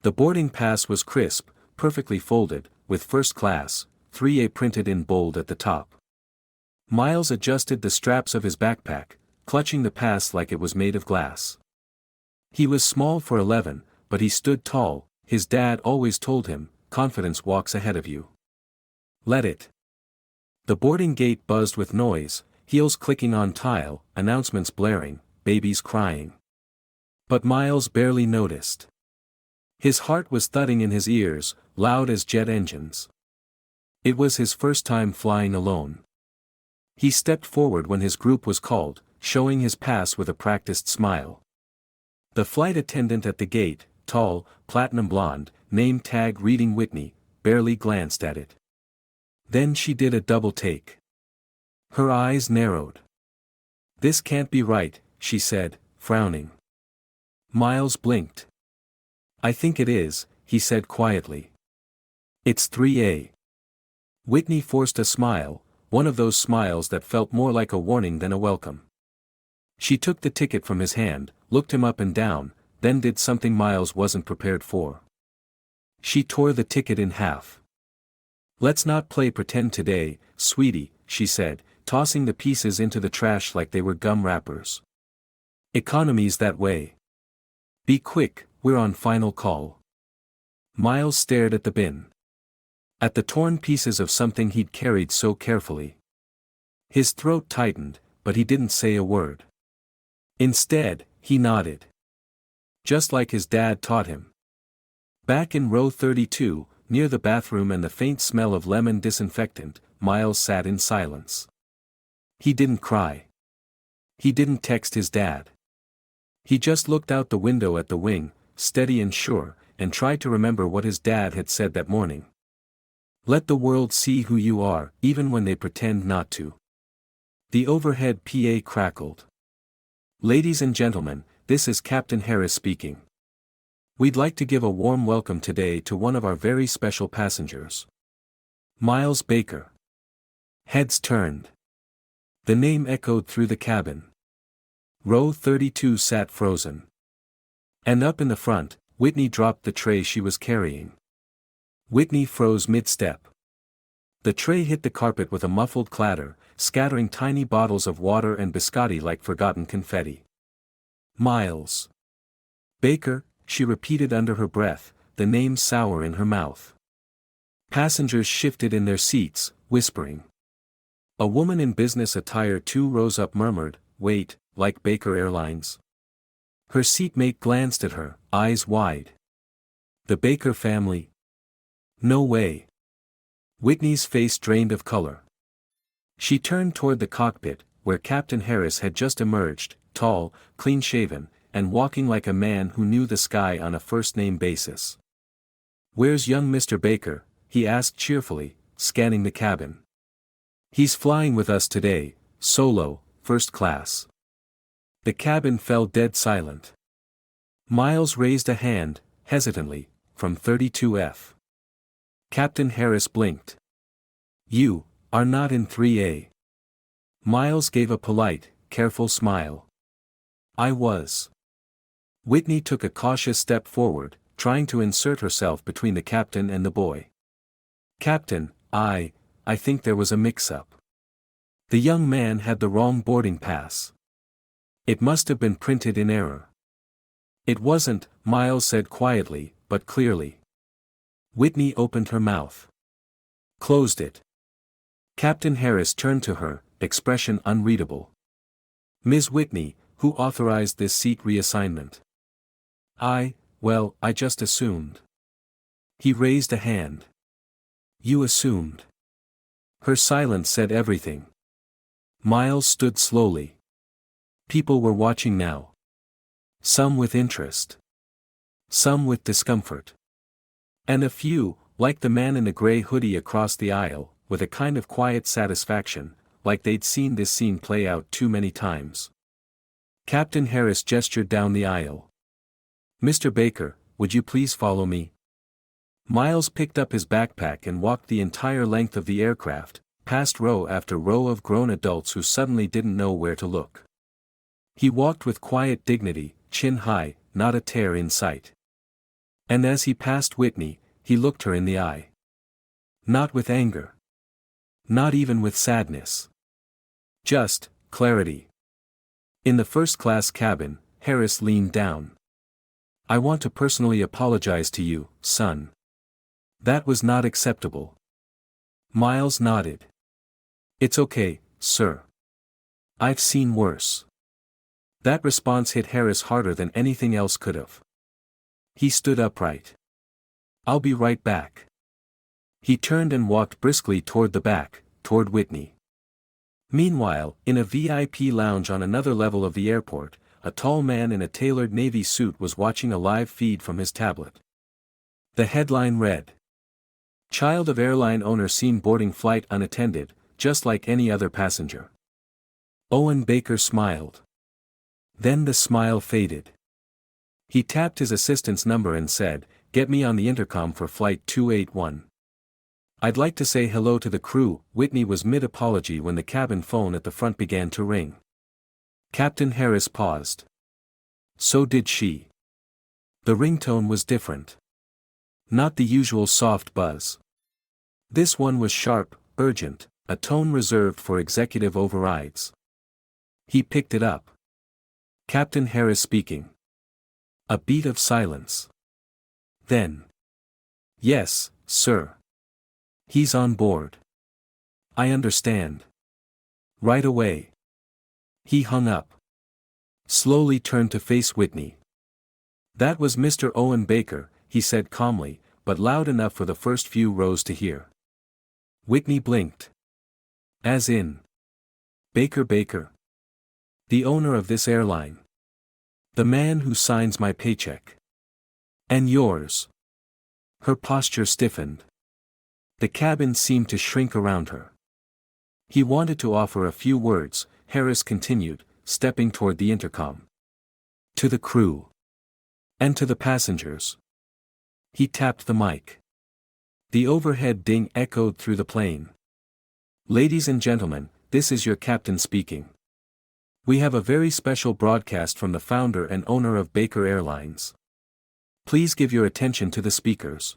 The boarding pass was crisp, perfectly folded, with first class, 3A printed in bold at the top. Miles adjusted the straps of his backpack, clutching the pass like it was made of glass. He was small for 11, but he stood tall. His dad always told him, confidence walks ahead of you. Let it. The boarding gate buzzed with noise, heels clicking on tile, announcements blaring, babies crying. But Miles barely noticed. His heart was thudding in his ears, loud as jet engines. It was his first time flying alone. He stepped forward when his group was called, showing his pass with a practiced smile. The flight attendant at the gate, tall, platinum blonde, name tag reading Whitney, barely glanced at it. Then she did a double take. Her eyes narrowed. "This can't be right," she said, frowning. Miles blinked. "I think it is," he said quietly. "It's 3A. Whitney forced a smile, one of those smiles that felt more like a warning than a welcome. She took the ticket from his hand, looked him up and down, then did something Miles wasn't prepared for. She tore the ticket in half. "Let's not play pretend today, sweetie," she said, tossing the pieces into the trash like they were gum wrappers. "Economy's that way. Be quick, we're on final call." Miles stared at the bin. At the torn pieces of something he'd carried so carefully. His throat tightened, but he didn't say a word. Instead, he nodded. Just like his dad taught him. Back in row 32, near the bathroom and the faint smell of lemon disinfectant, Miles sat in silence. He didn't cry. He didn't text his dad. He just looked out the window at the wing, steady and sure, and tried to remember what his dad had said that morning. "Let the world see who you are, even when they pretend not to." The overhead PA crackled. "Ladies and gentlemen, this is Captain Harris speaking. We'd like to give a warm welcome today to one of our very special passengers. Miles Baker." Heads turned. The name echoed through the cabin. Row 32 sat frozen. And up in the front, Whitney dropped the tray she was carrying. Whitney froze mid-step. The tray hit the carpet with a muffled clatter, scattering tiny bottles of water and biscotti like forgotten confetti. "Miles Baker," she repeated under her breath, the name sour in her mouth. Passengers shifted in their seats, whispering. A woman in business attire 2 rows up murmured, "Wait, like Baker Airlines." Her seatmate glanced at her, eyes wide. "The Baker family? No way." Whitney's face drained of color. She turned toward the cockpit, where Captain Harris had just emerged, tall, clean-shaven, and walking like a man who knew the sky on a first-name basis. "Where's young Mr. Baker?" he asked cheerfully, scanning the cabin. "He's flying with us today, solo, first class." The cabin fell dead silent. Miles raised a hand, hesitantly, from 32F. Captain Harris blinked. "You are not in 3A. Miles gave a polite, careful smile. "I was." Whitney took a cautious step forward, trying to insert herself between the captain and the boy. "Captain, I think there was a mix-up. The young man had the wrong boarding pass. It must have been printed in error." "It wasn't," Miles said quietly, but clearly. Whitney opened her mouth. Closed it. Captain Harris turned to her, expression unreadable. "Ms. Whitney, who authorized this seat reassignment?" Well, I just assumed." He raised a hand. "You assumed." Her silence said everything. Miles stood slowly. People were watching now. Some with interest. Some with discomfort. And a few, like the man in the gray hoodie across the aisle, with a kind of quiet satisfaction, like they'd seen this scene play out too many times. Captain Harris gestured down the aisle. "Mr. Baker, would you please follow me?" Miles picked up his backpack and walked the entire length of the aircraft, past row after row of grown adults who suddenly didn't know where to look. He walked with quiet dignity, chin high, not a tear in sight. And as he passed Whitney, he looked her in the eye. Not with anger. Not even with sadness. Just clarity. In the first-class cabin, Harris leaned down. "I want to personally apologize to you, son. That was not acceptable." Miles nodded. "It's okay, sir. I've seen worse." That response hit Harris harder than anything else could have. He stood upright. "I'll be right back." He turned and walked briskly toward the back, toward Whitney. Meanwhile, in a VIP lounge on another level of the airport, a tall man in a tailored navy suit was watching a live feed from his tablet. The headline read, "Child of airline owner seen boarding flight unattended, just like any other passenger." Owen Baker smiled. Then the smile faded. He tapped his assistant's number and said, "Get me on the intercom for flight 281. I'd like to say hello to the crew." Whitney was mid-apology when the cabin phone at the front began to ring. Captain Harris paused. So did she. The ringtone was different. Not the usual soft buzz. This one was sharp, urgent, a tone reserved for executive overrides. He picked it up. Captain Harris speaking. A beat of silence. Then. "Yes, sir. He's on board." "I understand." "Right away." He hung up. Slowly turned to face Whitney. "That was Mr. Owen Baker," he said calmly, but loud enough for the first few rows to hear. Whitney blinked. "As in? Baker? The owner of this airline. The man who signs my paycheck. And yours." Her posture stiffened. The cabin seemed to shrink around her. He wanted to offer a few words, Harris continued, stepping toward the intercom. "To the crew. And to the passengers." He tapped the mic. The overhead ding echoed through the plane. "Ladies and gentlemen, this is your captain speaking. We have a very special broadcast from the founder and owner of Baker Airlines. Please give your attention to the speakers."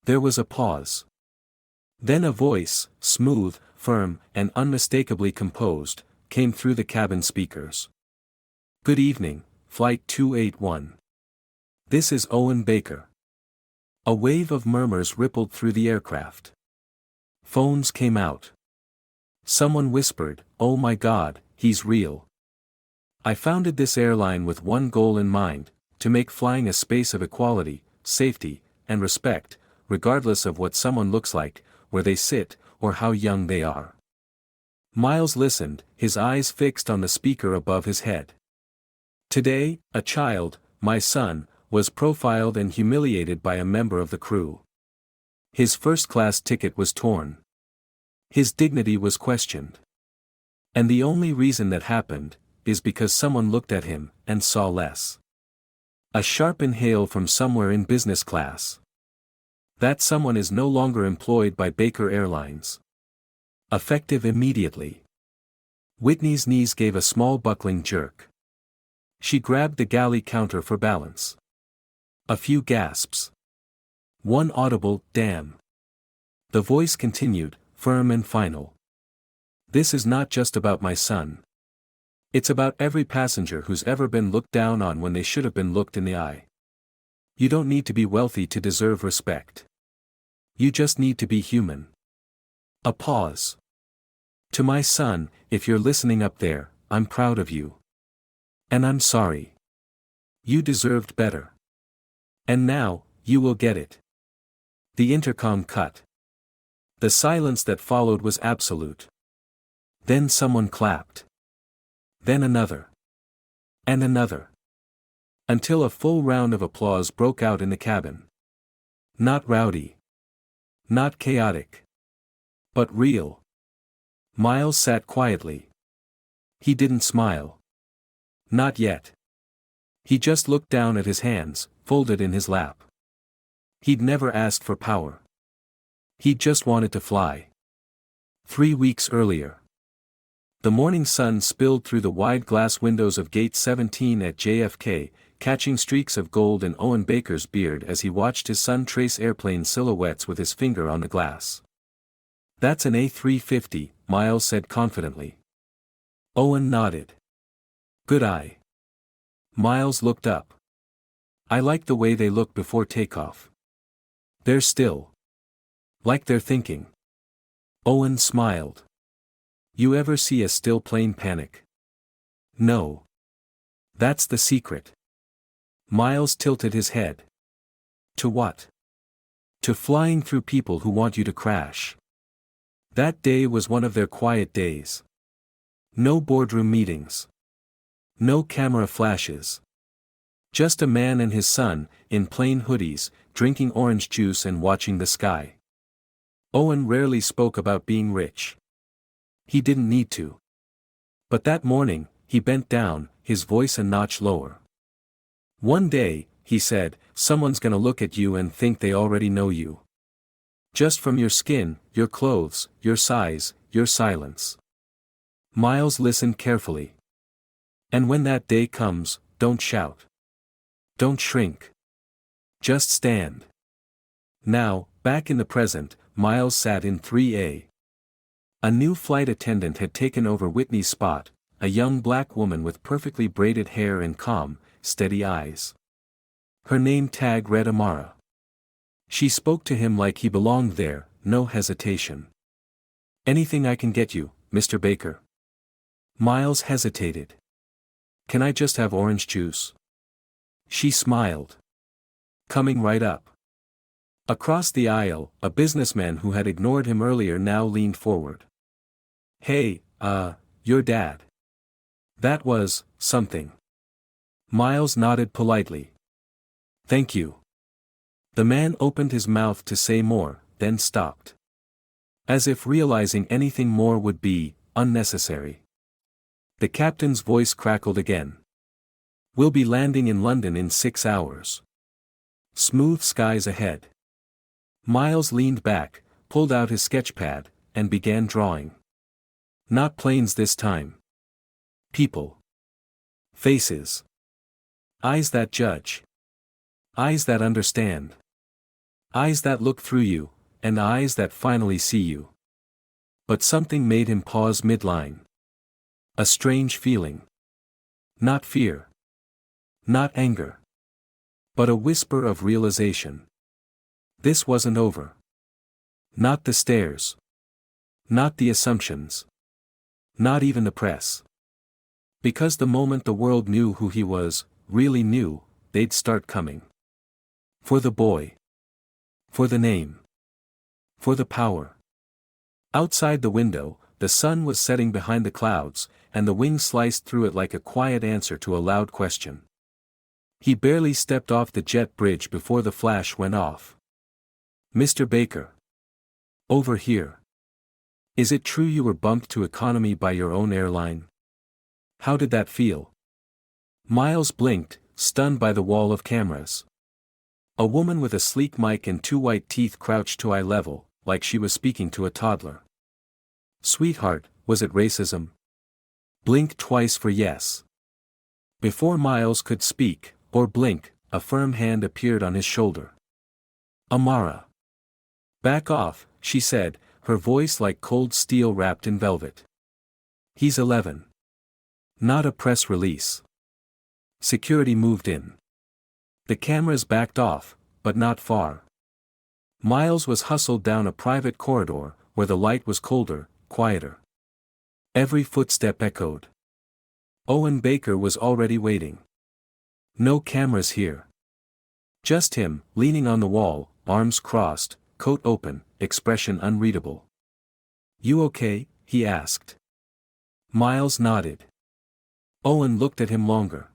There was a pause. Then a voice, smooth, firm, and unmistakably composed, came through the cabin speakers. "Good evening, Flight 281. This is Owen Baker." A wave of murmurs rippled through the aircraft. Phones came out. Someone whispered, "Oh my God, he's real. I founded this airline with one goal in mind, to make flying a space of equality, safety, and respect, regardless of what someone looks like, where they sit, or how young they are." Miles listened, his eyes fixed on the speaker above his head. "Today, a child, my son, was profiled and humiliated by a member of the crew. His first-class ticket was torn. His dignity was questioned. And the only reason that happened, is because someone looked at him, and saw less." A sharp inhale from somewhere in business class. That someone is no longer employed by Baker Airlines. Effective immediately. Whitney's knees gave a small buckling jerk. She grabbed the galley counter for balance. A few gasps. One audible, "Damn." The voice continued, firm and final. "This is not just about my son. It's about every passenger who's ever been looked down on when they should have been looked in the eye. You don't need to be wealthy to deserve respect. You just need to be human." A pause. "To my son, if you're listening up there, I'm proud of you. And I'm sorry. You deserved better. And now, you will get it." The intercom cut. The silence that followed was absolute. Then someone clapped. Then another. And another. Until a full round of applause broke out in the cabin. Not rowdy. Not chaotic. But real. Miles sat quietly. He didn't smile. Not yet. He just looked down at his hands, folded in his lap. He'd never asked for power. He just wanted to fly. 3 weeks earlier. The morning sun spilled through the wide glass windows of Gate 17 at JFK, catching streaks of gold in Owen Baker's beard as he watched his son trace airplane silhouettes with his finger on the glass. "That's an A350, Miles said confidently. Owen nodded. "Good eye." Miles looked up. "I like the way they look before takeoff. They're still. Like they're thinking." Owen smiled. "You ever see a still plane panic?" "No. That's the secret." Miles tilted his head. "To what?" "To flying through people who want you to crash." That day was one of their quiet days. No boardroom meetings. No camera flashes. Just a man and his son, in plain hoodies, drinking orange juice and watching the sky. Owen rarely spoke about being rich. He didn't need to. But that morning, he bent down, his voice a notch lower. "One day," he said, "someone's gonna look at you and think they already know you. Just from your skin, your clothes, your size, your silence." Miles listened carefully. "And when that day comes, don't shout. Don't shrink. Just stand." Now, back in the present, Miles sat in 3A. A new flight attendant had taken over Whitney's spot, a young black woman with perfectly braided hair and calm, steady eyes. Her name tag read Amara. She spoke to him like he belonged there, no hesitation. "Anything I can get you, Mr. Baker?" Miles hesitated. "Can I just have orange juice?" She smiled. "Coming right up." Across the aisle, a businessman who had ignored him earlier now leaned forward. "Hey, your dad. That was something." Miles nodded politely. "Thank you." The man opened his mouth to say more, then stopped. As if realizing anything more would be unnecessary. The captain's voice crackled again. "We'll be landing in London in 6 hours. Smooth skies ahead." Miles leaned back, pulled out his sketchpad, and began drawing. Not planes this time. People. Faces. Eyes that judge. Eyes that understand. Eyes that look through you, and eyes that finally see you. But something made him pause midline. A strange feeling. Not fear. Not anger. But a whisper of realization. This wasn't over. Not the stairs. Not the assumptions. Not even the press. Because the moment the world knew who he was, really knew, they'd start coming. For the boy. For the name. For the power. Outside the window, the sun was setting behind the clouds, and the wind sliced through it like a quiet answer to a loud question. He barely stepped off the jet bridge before the flash went off. "Mr. Baker. Over here. Is it true you were bumped to economy by your own airline? How did that feel?" Miles blinked, stunned by the wall of cameras. A woman with a sleek mic and 2 white teeth crouched to eye level, like she was speaking to a toddler. "Sweetheart, was it racism?" Blink twice for yes. Before Miles could speak, or blink, a firm hand appeared on his shoulder. "Amara." "Back off," she said, her voice like cold steel wrapped in velvet. "He's 11. Not a press release." Security moved in. The cameras backed off, but not far. Miles was hustled down a private corridor, where the light was colder, quieter. Every footstep echoed. Owen Baker was already waiting. No cameras here. Just him, leaning on the wall, arms crossed, coat open, expression unreadable. "You okay?" he asked. Miles nodded. Owen looked at him longer.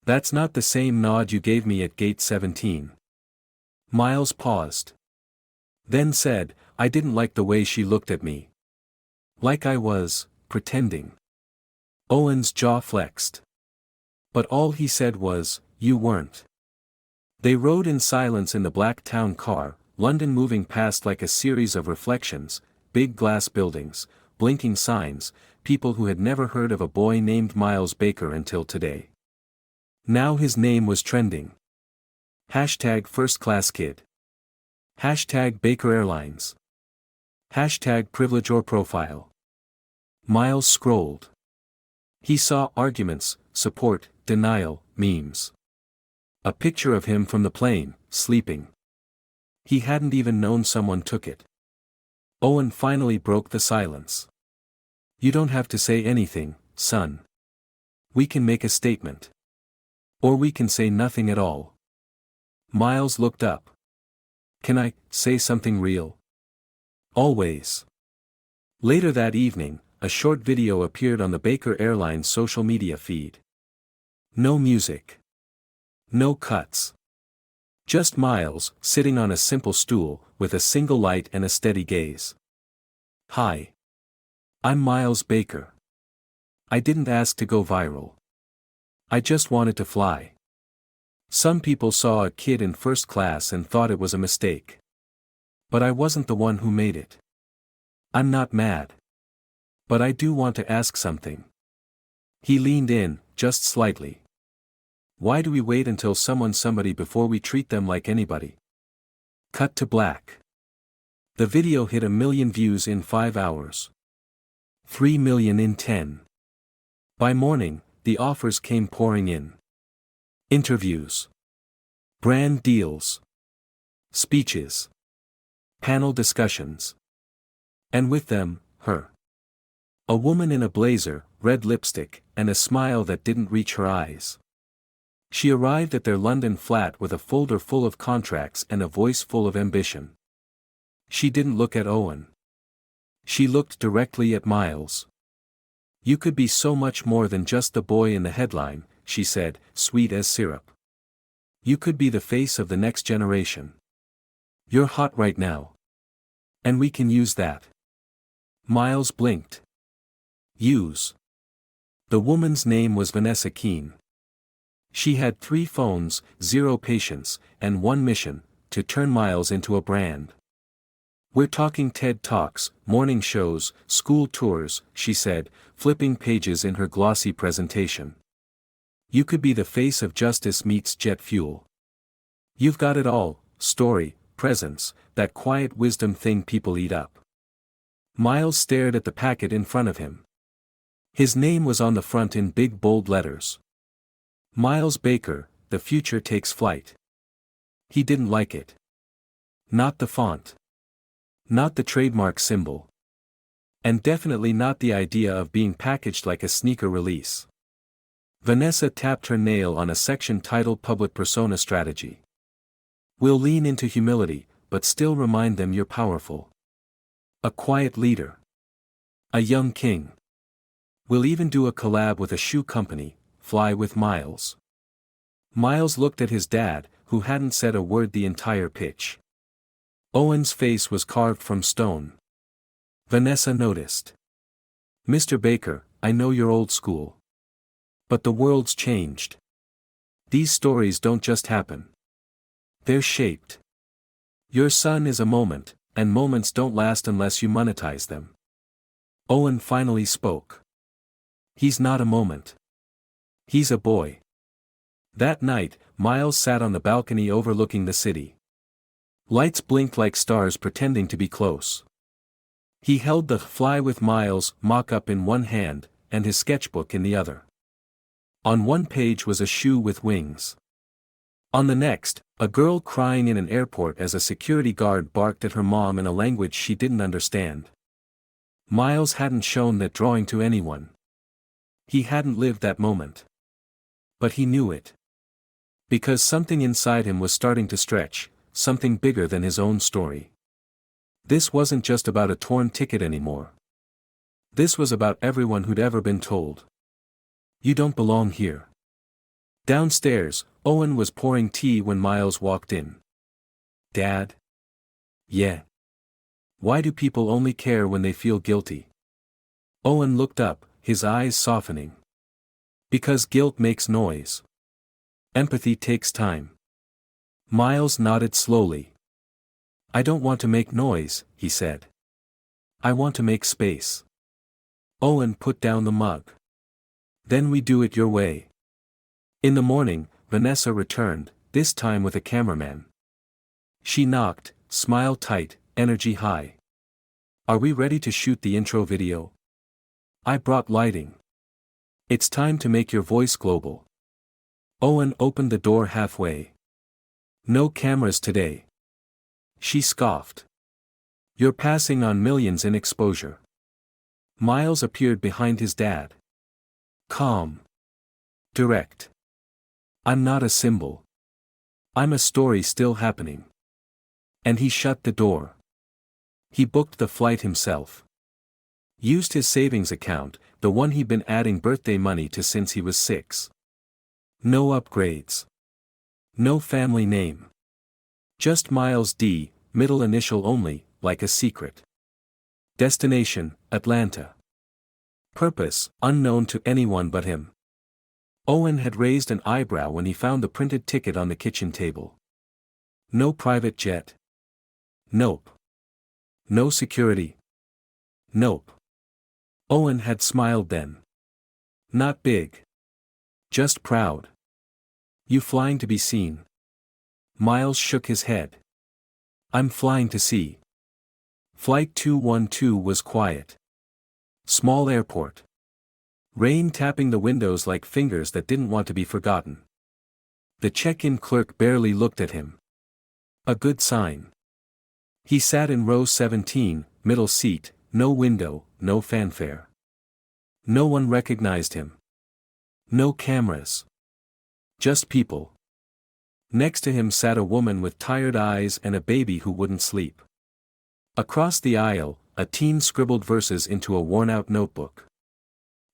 "That's not the same nod you gave me at gate 17. Miles paused. Then said, "I didn't like the way she looked at me. Like I was, pretending." Owen's jaw flexed. But all he said was, "You weren't." They rode in silence in the black town car, London moving past like a series of reflections, big glass buildings, blinking signs, people who had never heard of a boy named Miles Baker until today. Now his name was trending. Hashtag first class kid. Hashtag Baker Airlines. Hashtag privilege or profile. Miles scrolled. He saw arguments, support, denial, memes. A picture of him from the plane, sleeping. He hadn't even known someone took it. Owen finally broke the silence. You don't have to say anything, son. We can make a statement. Or we can say nothing at all. Miles looked up. Can I say something real? Always. Later that evening, a short video appeared on the Baker Airlines social media feed. No music. No cuts. Just Miles, sitting on a simple stool, with a single light and a steady gaze. Hi. I'm Miles Baker. I didn't ask to go viral. I just wanted to fly. Some people saw a kid in first class and thought it was a mistake. But I wasn't the one who made it. I'm not mad. But I do want to ask something. He leaned in, just slightly. Why do we wait until someone's somebody before we treat them like anybody? Cut to black. The video hit 1 million views in 5 hours. 3 million in 10. By morning, the offers came pouring in. Interviews. Brand deals. Speeches. Panel discussions. And with them, her. A woman in a blazer, red lipstick, and a smile that didn't reach her eyes. She arrived at their London flat with a folder full of contracts and a voice full of ambition. She didn't look at Owen. She looked directly at Miles. You could be so much more than just the boy in the headline, she said, sweet as syrup. You could be the face of the next generation. You're hot right now. And we can use that. Miles blinked. Use. The woman's name was Vanessa Keene. She had 3 phones, 0 patients, and 1 mission, to turn Miles into a brand. We're talking TED Talks, morning shows, school tours, she said, flipping pages in her glossy presentation. You could be the face of justice meets jet fuel. You've got it all, story, presence, that quiet wisdom thing people eat up. Miles stared at the packet in front of him. His name was on the front in big bold letters. Miles Baker, the future takes flight. He didn't like it. Not the font. Not the trademark symbol. And definitely not the idea of being packaged like a sneaker release. Vanessa tapped her nail on a section titled Public Persona Strategy. We'll lean into humility, but still remind them you're powerful. A quiet leader. A young king. We'll even do a collab with a shoe company, Fly with Miles. Miles looked at his dad, who hadn't said a word the entire pitch. Owen's face was carved from stone. Vanessa noticed. Mr. Baker, I know you're old school. But the world's changed. These stories don't just happen. They're shaped. Your son is a moment, and moments don't last unless you monetize them. Owen finally spoke. He's not a moment. He's a boy. That night, Miles sat on the balcony overlooking the city. Lights blinked like stars pretending to be close. He held the Fly with Miles mock-up in one hand, and his sketchbook in the other. On one page was a shoe with wings. On the next, a girl crying in an airport as a security guard barked at her mom in a language she didn't understand. Miles hadn't shown that drawing to anyone. He hadn't lived that moment. But he knew it. Because something inside him was starting to stretch, something bigger than his own story. This wasn't just about a torn ticket anymore. This was about everyone who'd ever been told. You don't belong here. Downstairs, Owen was pouring tea when Miles walked in. Dad? Yeah. Why do people only care when they feel guilty? Owen looked up, his eyes softening. Because guilt makes noise. Empathy takes time. Miles nodded slowly. I don't want to make noise, he said. I want to make space. Owen put down the mug. Then we do it your way. In the morning, Vanessa returned, this time with a cameraman. She knocked, smile tight, energy high. Are we ready to shoot the intro video? I brought lighting. It's time to make your voice global. Owen opened the door halfway. No cameras today. She scoffed. You're passing on millions in exposure. Miles appeared behind his dad. Calm. Direct. I'm not a symbol. I'm a story still happening. And he shut the door. He booked the flight himself. Used his savings account, the one he'd been adding birthday money to since he was 6. No upgrades. No family name. Just Miles D, middle initial only, like a secret. Destination, Atlanta. Purpose, unknown to anyone but him. Owen had raised an eyebrow when he found the printed ticket on the kitchen table. No private jet. Nope. No security. Nope. Owen had smiled then. Not big. Just proud. You flying to be seen? Miles shook his head. I'm flying to see. Flight 212 was quiet. Small airport. Rain tapping the windows like fingers that didn't want to be forgotten. The check-in clerk barely looked at him. A good sign. He sat in row 17, middle seat, no window, no fanfare. No one recognized him. No cameras. Just people. Next to him sat a woman with tired eyes and a baby who wouldn't sleep. Across the aisle, a teen scribbled verses into a worn-out notebook.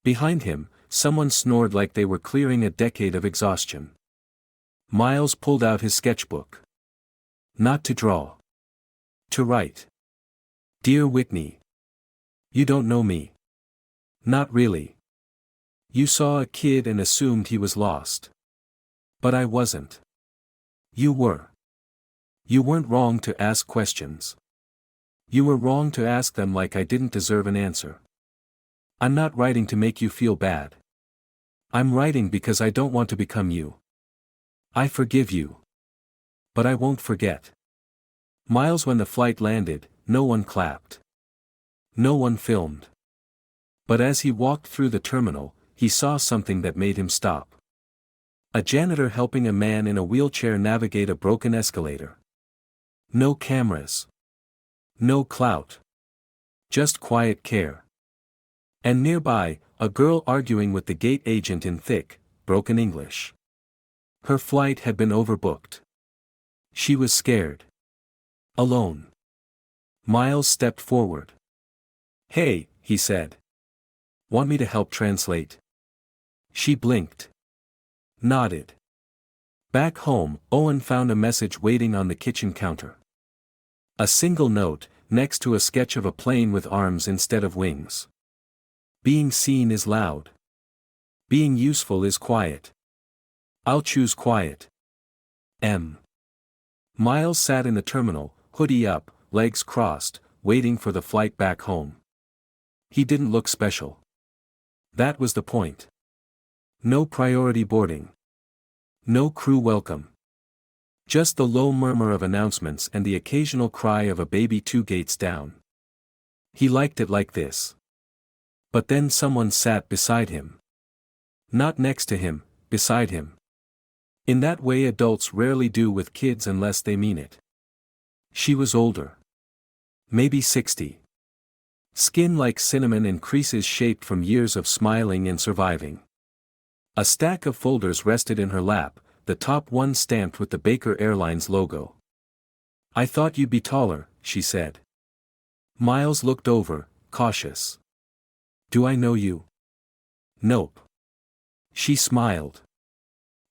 Behind him, someone snored like they were clearing a decade of exhaustion. Miles pulled out his sketchbook. Not to draw. To write. Dear Whitney. You don't know me. Not really. You saw a kid and assumed he was lost. But I wasn't. You were. You weren't wrong to ask questions. You were wrong to ask them like I didn't deserve an answer. I'm not writing to make you feel bad. I'm writing because I don't want to become you. I forgive you. But I won't forget. Miles, when the flight landed, no one clapped. No one filmed. But as he walked through the terminal, he saw something that made him stop. A janitor helping a man in a wheelchair navigate a broken escalator. No cameras. No clout. Just quiet care. And nearby, a girl arguing with the gate agent in thick, broken English. Her flight had been overbooked. She was scared. Alone. Miles stepped forward. Hey, he said. Want me to help translate? She blinked. Nodded. Back home, Owen found a message waiting on the kitchen counter. A single note, next to a sketch of a plane with arms instead of wings. Being seen is loud. Being useful is quiet. I'll choose quiet. M. Miles sat in the terminal, hoodie up, legs crossed, waiting for the flight back home. He didn't look special. That was the point. No priority boarding. No crew welcome. Just the low murmur of announcements and the occasional cry of a baby 2 gates down. He liked it like this. But then someone sat beside him. Not next to him, beside him. In that way adults rarely do with kids unless they mean it. She was older. Maybe 60. Skin like cinnamon and creases shaped from years of smiling and surviving. A stack of folders rested in her lap, the top one stamped with the Baker Airlines logo. I thought you'd be taller, she said. Miles looked over, cautious. Do I know you? Nope. She smiled.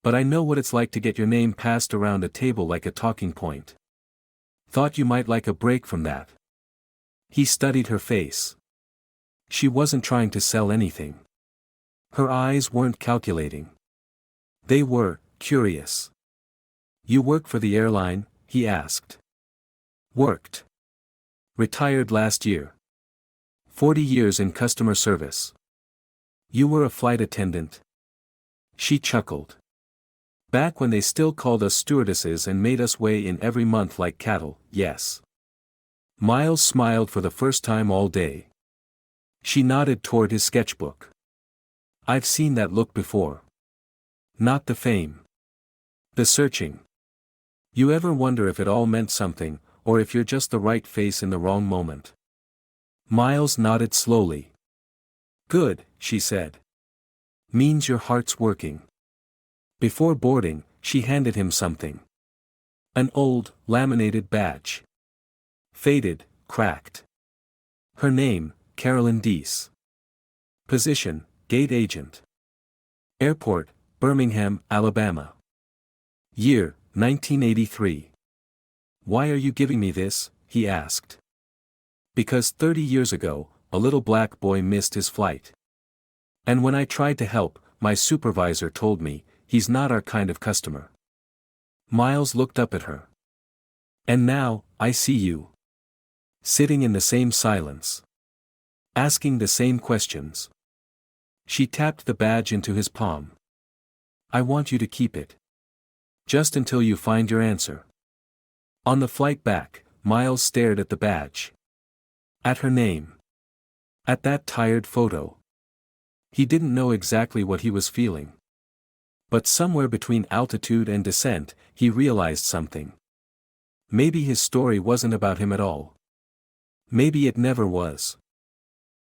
But I know what it's like to get your name passed around a table like a talking point. Thought you might like a break from that. He studied her face. She wasn't trying to sell anything. Her eyes weren't calculating. They were curious. You work for the airline? He asked. Worked. Retired last year. 40 years in customer service. You were a flight attendant? She chuckled. Back when they still called us stewardesses and made us weigh in every month like cattle, yes. Miles smiled for the first time all day. She nodded toward his sketchbook. I've seen that look before. Not the fame. The searching. You ever wonder if it all meant something, or if you're just the right face in the wrong moment? Miles nodded slowly. Good, she said. Means your heart's working. Before boarding, she handed him something. An old, laminated badge. Faded, cracked. Her name, Carolyn Deese. Position, gate agent. Airport, Birmingham, Alabama. Year, 1983. Why are you giving me this? He asked. Because 30 years ago, a little black boy missed his flight. And when I tried to help, my supervisor told me, he's not our kind of customer. Miles looked up at her. And now, I see you. Sitting in the same silence. Asking the same questions. She tapped the badge into his palm. I want you to keep it. Just until you find your answer. On the flight back, Miles stared at the badge. At her name. At that tired photo. He didn't know exactly what he was feeling. But somewhere between altitude and descent, he realized something. Maybe his story wasn't about him at all. Maybe it never was.